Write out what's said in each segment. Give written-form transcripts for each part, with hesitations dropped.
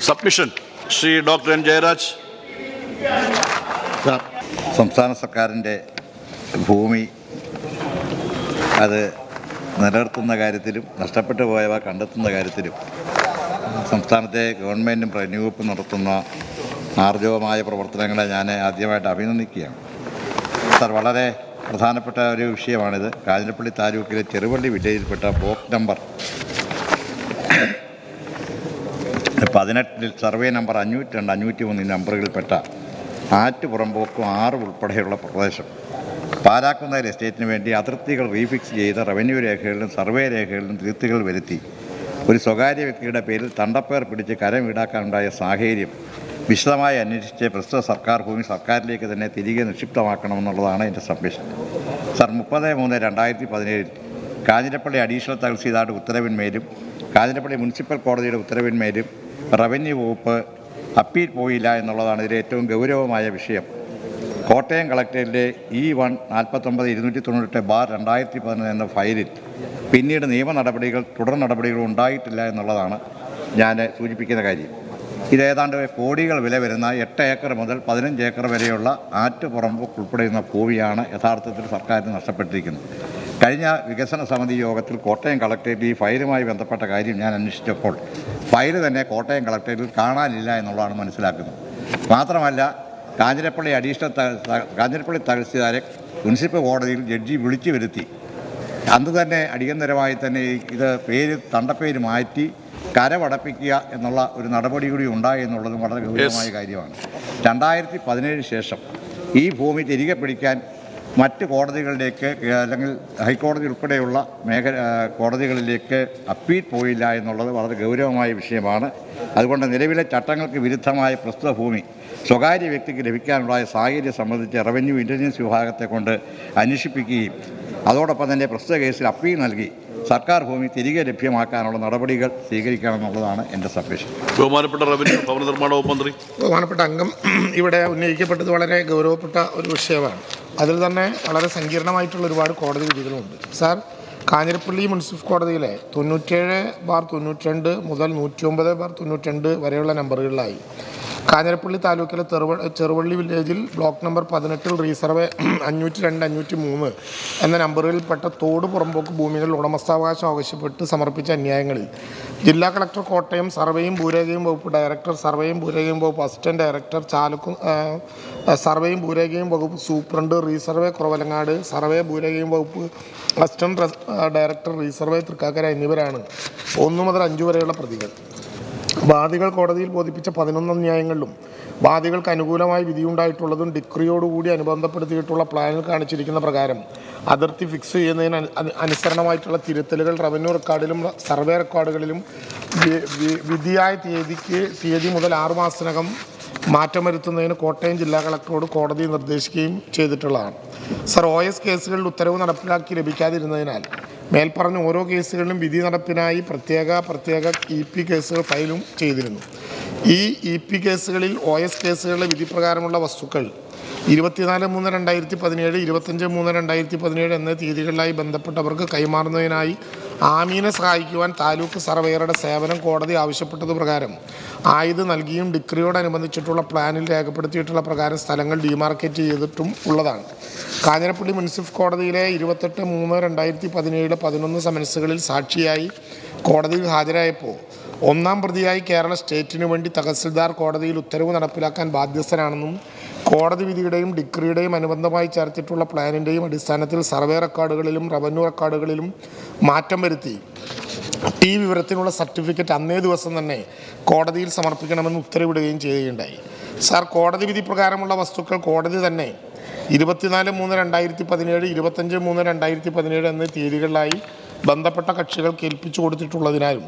Submission Shri doctor N Jayaraj. സംസ്ഥാന സർക്കാരിൻ്റെ ഭൂമി അത് നിലനിർത്തുന്ന കാര്യത്തിലും നഷ്ടപ്പെട്ടു പോയവ കണ്ടെത്തുന്ന കാര്യത്തിലും സംസ്ഥാനത്തെ ഗവൺമെൻറ്റും റവന്യൂ വകുപ്പും നടത്തുന്ന ആർജവമായ പ്രവർത്തനങ്ങളെ ഞാൻ ആദ്യമായിട്ട് അഭിനന്ദിക്കുകയാണ്. സാർ, വളരെ പ്രധാനപ്പെട്ട ഒരു വിഷയമാണിത്. കാഞ്ഞിരപ്പള്ളി താലൂക്കിലെ ചെറുവള്ളി വില്ലേജിൽപ്പെട്ട ബ്ലോക്ക് നമ്പർ 18 സർവേ നമ്പർ 502, 503 നമ്പറുകളിൽപ്പെട്ട ആറ്റുപുറമ്പോക്കും 6 ഉൾപ്പെടെയുള്ള പ്രദേശം പാലാക്കുന്നതിൽ എസ്റ്റേറ്റിന് വേണ്ടി അതിർത്തികൾ റീഫിക്സ് ചെയ്ത റവന്യൂ രേഖകളിലും സർവേ രേഖകളിലും തിരുത്തുകൾ വരുത്തി ഒരു സ്വകാര്യ വ്യക്തിയുടെ പേരിൽ തണ്ടപ്പേർ പിടിച്ച് കരം ഈടാക്കാനുണ്ടായ സാഹചര്യം വിശദമായി അന്വേഷിച്ച് പ്രസ്തുത സർക്കാർ ഭൂമി സർക്കാരിലേക്ക് തന്നെ തിരികെ നിക്ഷിപ്തമാക്കണമെന്നുള്ളതാണ് എൻ്റെ സബ്മിഷൻ. സാർ, 30/3/2017 കാഞ്ഞിരപ്പള്ളി അഡീഷണൽ തഹസീൽദാരുടെ ഉത്തരവിന്മേലും കാഞ്ഞിരപ്പള്ളി മുനിസിപ്പൽ കോടതിയുടെ ഉത്തരവിന്മേലും റവന്യൂ വകുപ്പ് അപ്പീൽ പോയില്ല എന്നുള്ളതാണ് ഇതിലെ ഏറ്റവും ഗൗരവമായ വിഷയം. കോട്ടയം കളക്ടറേറ്റിലെ E1 49-298/2011 എന്ന ഫയലിൽ പിന്നീട് തുടർ നടപടികൾ ഉണ്ടായിട്ടില്ല എന്നുള്ളതാണ് ഞാൻ സൂചിപ്പിക്കുന്ന കാര്യം. ഇതേതാണ്ട് കോടികൾ വില വരുന്ന 8 ഏക്കർ മുതൽ 15 ഏക്കർ വരെയുള്ള ആറ്റുപുറമ്പോക്ക് ഉൾപ്പെടുന്ന ഭൂമിയാണ് യഥാർത്ഥത്തിൽ സർക്കാരിന് നഷ്ടപ്പെട്ടിരിക്കുന്നത്. കഴിഞ്ഞ വികസന സമിതി യോഗത്തിൽ കോട്ടയം കളക്ടറേറ്റ് ഈ ഫയലുമായി ബന്ധപ്പെട്ട കാര്യം ഞാൻ അന്വേഷിച്ചപ്പോൾ ഫയൽ തന്നെ കോട്ടയം കളക്ടറേറ്റിൽ കാണാനില്ല എന്നുള്ളതാണ് മനസ്സിലാക്കുന്നത്. മാത്രമല്ല, കാഞ്ഞിരപ്പള്ളി തഹസീൽദാരെ മുനിസിപ്പൽ കോടതിയിൽ ജഡ്ജി വിളിച്ചു വരുത്തി അന്ന് തന്നെ അടിയന്തരമായി തന്നെ തണ്ടപ്പേര് മാറ്റി കരമടപ്പിക്കുക എന്നുള്ള ഒരു നടപടി കൂടി ഉണ്ടായി എന്നുള്ളതും വളരെ ഗൗരവമായ കാര്യമാണ്. 2017 ശേഷം ഈ ഭൂമി തിരികെ പിടിക്കാൻ മറ്റ് കോടതികളിലേക്ക് അല്ലെങ്കിൽ ഹൈക്കോടതി ഉൾപ്പെടെയുള്ള കോടതികളിലേക്ക് അപ്പീൽ പോയില്ല എന്നുള്ളത് വളരെ ഗൗരവമായ വിഷയമാണ്. അതുകൊണ്ട് നിലവിലെ ചട്ടങ്ങൾക്ക് വിരുദ്ധമായ പ്രസ്തുത ഭൂമി സ്വകാര്യ വ്യക്തിക്ക് ലഭിക്കാനുണ്ടായ സാഹചര്യം സംബന്ധിച്ച് റവന്യൂ ഇൻ്റലിജൻസ് വിഭാഗത്തെ കൊണ്ട് അന്വേഷിപ്പിക്കുകയും അതോടൊപ്പം തന്നെ പ്രസ്തുത കേസിൽ അപ്പീൽ നൽകി സർക്കാർ ഭൂമി തിരികെ ലഭ്യമാക്കാനുള്ള നടപടികൾ സ്വീകരിക്കണമെന്നുള്ളതാണ് എൻ്റെ സബ്മിഷൻ. ബഹുമാനപ്പെട്ട റവന്യൂ ഭവന നിർമ്മാണ വകുപ്പ് മന്ത്രി. ബഹുമാനപ്പെട്ട അംഗം ഇവിടെ ഉന്നയിക്കപ്പെട്ടത് വളരെ ഗൗരവപ്പെട്ട ഒരു വിഷയമാണ്. അതിൽ തന്നെ വളരെ സങ്കീർണമായിട്ടുള്ള ഒരുപാട് കോടതി വിധികളുണ്ട്. സാർ, കാഞ്ഞിരപ്പള്ളി മുനിസിപ്പൽ കോടതിയിലെ 97/92 മുതൽ 109/92 വരെയുള്ള നമ്പറുകളിലായി കാഞ്ഞിരപ്പള്ളി താലൂക്കിലെ ചെറുവള്ളി വില്ലേജിൽ ബ്ലോക്ക് നമ്പർ 18 റീസർവേ 502, 503 എന്ന നമ്പറുകളിൽപ്പെട്ട തോട് പുറമ്പോക്ക് ഭൂമികൾ ഉടമസ്ഥാവകാശം ആവശ്യപ്പെട്ട് സമർപ്പിച്ച അന്യായങ്ങളിൽ ജില്ലാ കളക്ടർ കോട്ടയം, സർവേയും ഭൂരേഖയും വകുപ്പ് ഡയറക്ടർ, സർവേയും ഭൂരേഖയും വകുപ്പ് അസിസ്റ്റന്റ് ഡയറക്ടർ സർവേയും ഭൂരേഖയും വകുപ്പ് സൂപ്രണ്ട്, റീസർവേ കുറവലങ്ങാട്, സർവേ ഭൂരേഖയും വകുപ്പ് അസിസ്റ്റന്റ് ഡയറക്ടർ, റീസർവേ തൃക്കാക്കര എന്നിവരാണ് 1 മുതൽ 5 വരെയുള്ള പ്രതികൾ. വാദികൾ കോടതിയിൽ ബോധിപ്പിച്ച 11 അന്യായങ്ങളിലും വാദികൾക്ക് അനുകൂലമായി വിധിയുണ്ടായിട്ടുള്ളതും ഡിക്രിയോടുകൂടി അനുബന്ധപ്പെടുത്തിയിട്ടുള്ള പ്ലാനിൽ കാണിച്ചിരിക്കുന്ന പ്രകാരം അതിർത്തി ഫിക്സ് ചെയ്യുന്നതിന് അനുസരണമായിട്ടുള്ള തിരുത്തലുകൾ റവന്യൂ റെക്കോർഡിലും സർവേ റെക്കോർഡുകളിലും വിധിയായ തീയതി മുതൽ 6 മാസത്തിനകം മാറ്റം വരുത്തുന്നതിന് കോട്ടയം ജില്ലാ കളക്ടറോട് കോടതി നിർദ്ദേശിക്കുകയും ചെയ്തിട്ടുള്ളതാണ്. സർ, OS കേസുകളിൽ ഉത്തരവ് നടപ്പിലാക്കി ലഭിക്കാതിരുന്നതിനാൽ മേൽപ്പറഞ്ഞ ഓരോ കേസുകളിലും വിധി നടപ്പിനായി പ്രത്യേക EP കേസുകൾ ഫയലും ചെയ്തിരുന്നു. ഈ EP കേസുകളിൽ OS കേസുകളിലെ വിധി പ്രകാരമുള്ള വസ്തുക്കൾ 24/3/2017, 25/3/2017 എന്ന തീയതികളിലായി ബന്ധപ്പെട്ടവർക്ക് കൈമാറുന്നതിനായി ആമീനെ സഹായിക്കുവാൻ താലൂക്ക് സർവേയറുടെ സേവനം കോടതി ആവശ്യപ്പെട്ടത് പ്രകാരം ആയത് നൽകിയും ഡിക്രിയോടനുബന്ധിച്ചിട്ടുള്ള പ്ലാനിൽ രേഖപ്പെടുത്തിയിട്ടുള്ള പ്രകാരം സ്ഥലങ്ങൾ ഡിമാർക്കേറ്റ് ചെയ്തിട്ടും ഉള്ളതാണ്. കാഞ്ഞിരപ്പള്ളി മുനിസിപ്പൽ കോടതിയിലെ 28/3/2017 11 സമൻസുകളിൽ സാക്ഷിയായി കോടതിയിൽ ഹാജരായപ്പോൾ 1-ാം പ്രതിയായി കേരള സ്റ്റേറ്റിനു വേണ്ടി തഹസിൽദാർ കോടതിയിൽ ഉത്തരവ് നടപ്പിലാക്കാൻ ബാധ്യസ്ഥനാണെന്നും കോടതി വിധിയുടെയും ഡിക്രിയുടെയും അനുബന്ധമായി ചേർത്തിട്ടുള്ള പ്ലാനിൻ്റെയും അടിസ്ഥാനത്തിൽ സർവേ റെക്കോർഡുകളിലും റവന്യൂ റെക്കോർഡുകളിലും മാറ്റം വരുത്തി ഈ വിവരത്തിനുള്ള സർട്ടിഫിക്കറ്റ് അന്നേ ദിവസം തന്നെ കോടതിയിൽ സമർപ്പിക്കണമെന്ന് ഉത്തരവിടുകയും ചെയ്യുകയുണ്ടായി. സാർ, കോടതി വിധി പ്രകാരമുള്ള വസ്തുക്കൾ കോടതി തന്നെ 24/3/2017, 25/3/2017 എന്നീ തീയതികളിലായി ബന്ധപ്പെട്ട കക്ഷികൾക്ക് ഏൽപ്പിച്ചു കൊടുത്തിട്ടുള്ളതിനാലും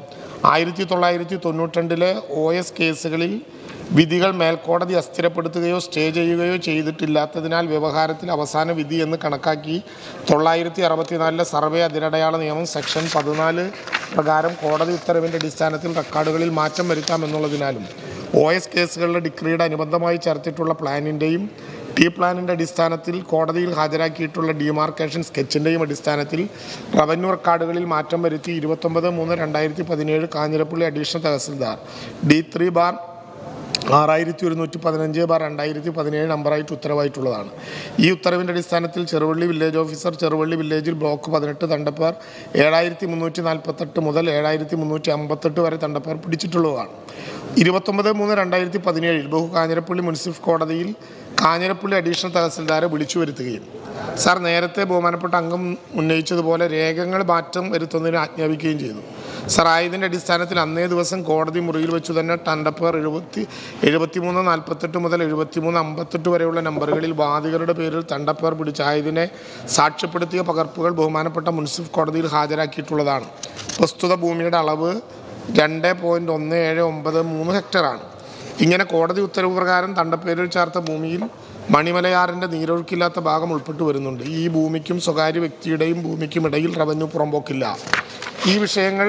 1992 OS കേസുകളിൽ വിധികൾ മേൽക്കോടതി അസ്ഥിരപ്പെടുത്തുകയോ സ്റ്റേ ചെയ്യുകയോ ചെയ്തിട്ടില്ലാത്തതിനാൽ വ്യവഹാരത്തിൽ അവസാന വിധി എന്ന് കണക്കാക്കി 964 സർവേ അതിരടയാള നിയമം സെക്ഷൻ 14 പ്രകാരം കോടതി ഉത്തരവിൻ്റെ അടിസ്ഥാനത്തിൽ റെക്കോർഡുകളിൽ മാറ്റം വരുത്താമെന്നുള്ളതിനാലും OS കേസുകളുടെ ഡിക്രിയുടെ അനുബന്ധമായി ചേർത്തിട്ടുള്ള പ്ലാനിൻ്റെയും ടി പ്ലാനിൻ്റെ അടിസ്ഥാനത്തിൽ കോടതിയിൽ ഹാജരാക്കിയിട്ടുള്ള ഡിമാർക്കേഷൻ സ്കെച്ചിൻ്റെയും അടിസ്ഥാനത്തിൽ റവന്യൂ റെക്കോർഡുകളിൽ മാറ്റം വരുത്തി 29/3/2017 കാഞ്ഞിരപ്പള്ളി അഡീഷണൽ തഹസിൽദാർ D3/6115/2017 നമ്പറായിട്ട് ഉത്തരവായിട്ടുള്ളതാണ്. ഈ ഉത്തരവിൻ്റെ അടിസ്ഥാനത്തിൽ ചെറുവള്ളി വില്ലേജ് ഓഫീസർ ചെറുവള്ളി വില്ലേജിൽ ബ്ലോക്ക് 18 തണ്ടപ്പേർ 7348 മുതൽ 7358 വരെ തണ്ടപ്പേർ പിടിച്ചിട്ടുള്ളതാണ്. 29/3/2017 ബഹു കാഞ്ഞിരപ്പള്ളി മുനിസിപ്പൽ കോടതിയിൽ കാഞ്ഞിരപ്പള്ളി അഡീഷണൽ തഹസിൽദാരെ വിളിച്ചു വരുത്തുകയും സാർ നേരത്തെ ബഹുമാനപ്പെട്ട അംഗം ഉന്നയിച്ചതുപോലെ രേഖകൾ മാറ്റം വരുത്തുന്നതിന് ആജ്ഞാപിക്കുകയും ചെയ്തു. സാർ ആയതിൻ്റെ അടിസ്ഥാനത്തിൽ അന്നേ ദിവസം കോടതി മുറിയിൽ വെച്ചു തന്നെ തണ്ടപ്പേർ 7348 മുതൽ 7358 വരെയുള്ള നമ്പറുകളിൽ വാദികളുടെ പേരിൽ തണ്ടപ്പേർ പിടിച്ചായതിനെ സാക്ഷ്യപ്പെടുത്തിയ പകർപ്പുകൾ ബഹുമാനപ്പെട്ട മുനിസിപ്പൽ കോടതിയിൽ ഹാജരാക്കിയിട്ടുള്ളതാണ്. പ്രസ്തുത ഭൂമിയുടെ അളവ് 2.1793 ഹെക്ടറാണ്. ഇങ്ങനെ കോടതി ഉത്തരവ് പ്രകാരം തണ്ടപ്പേരിൽ ചേർത്ത ഭൂമിയിൽ മണിമലയാറിൻ്റെ നീരൊഴുക്കില്ലാത്ത ഭാഗം ഉൾപ്പെട്ടു വരുന്നുണ്ട്. ഈ ഭൂമിക്കും സ്വകാര്യ വ്യക്തിയുടെയും ഭൂമിക്കും ഇടയിൽ റവന്യൂ പുറമ്പോക്കില്ല. ഈ വിഷയങ്ങൾ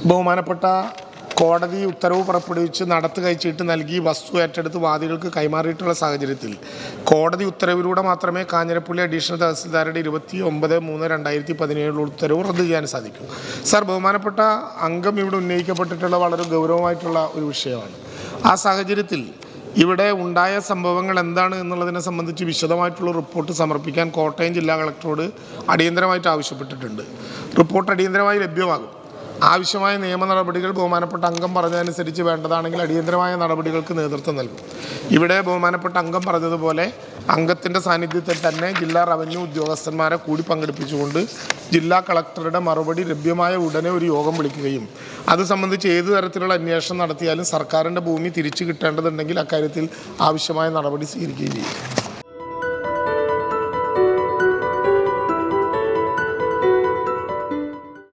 ബഹുമാനപ്പെട്ട കോടതി ഉത്തരവ് പുറപ്പെടുവിച്ച് നടത്തുകയച്ചിട്ട് നൽകി വസ്തു ഏറ്റെടുത്ത് വാദികൾക്ക് കൈമാറിയിട്ടുള്ള സാഹചര്യത്തിൽ കോടതി ഉത്തരവിലൂടെ മാത്രമേ കാഞ്ഞിരപ്പള്ളി അഡീഷണൽ തഹസിൽദാരുടെ 29/3/2017 ഉത്തരവ് റദ്ദ് ചെയ്യാൻ സാധിക്കൂ. സാർ ബഹുമാനപ്പെട്ട അംഗം ഇവിടെ ഉന്നയിക്കപ്പെട്ടിട്ടുള്ള വളരെ ഗൗരവമായിട്ടുള്ള ഒരു വിഷയമാണ്. ആ സാഹചര്യത്തിൽ ഇവിടെ ഉണ്ടായ സംഭവങ്ങൾ എന്താണ് എന്നുള്ളതിനെ സംബന്ധിച്ച് വിശദമായിട്ടുള്ള റിപ്പോർട്ട് സമർപ്പിക്കാൻ കോട്ടയം ജില്ലാ കളക്ടറോട് അടിയന്തരമായിട്ട് ആവശ്യപ്പെട്ടിട്ടുണ്ട്. റിപ്പോർട്ട് അടിയന്തരമായി ലഭ്യമാകും. ആവശ്യമായ നിയമ നടപടികൾ ബഹുമാനപ്പെട്ട അംഗം പറഞ്ഞതനുസരിച്ച് വേണ്ടതാണെങ്കിൽ അടിയന്തരമായ നടപടികൾക്ക് നേതൃത്വം നൽകും. ഇവിടെ ബഹുമാനപ്പെട്ട അംഗം പറഞ്ഞതുപോലെ അംഗത്തിൻ്റെ സാന്നിധ്യത്തിൽ തന്നെ ജില്ലാ റവന്യൂ ഉദ്യോഗസ്ഥന്മാരെ കൂടി പങ്കെടുപ്പിച്ചുകൊണ്ട് ജില്ലാ കളക്ടറുടെ മറുപടി ലഭ്യമായ ഉടനെ ഒരു യോഗം വിളിക്കുകയും അത് സംബന്ധിച്ച് ഏത് തരത്തിലുള്ള അന്വേഷണം നടത്തിയാലും സർക്കാരിൻ്റെ ഭൂമി തിരിച്ചു കിട്ടേണ്ടതുണ്ടെങ്കിൽ അക്കാര്യത്തിൽ ആവശ്യമായ നടപടി സ്വീകരിക്കുകയും ചെയ്യും.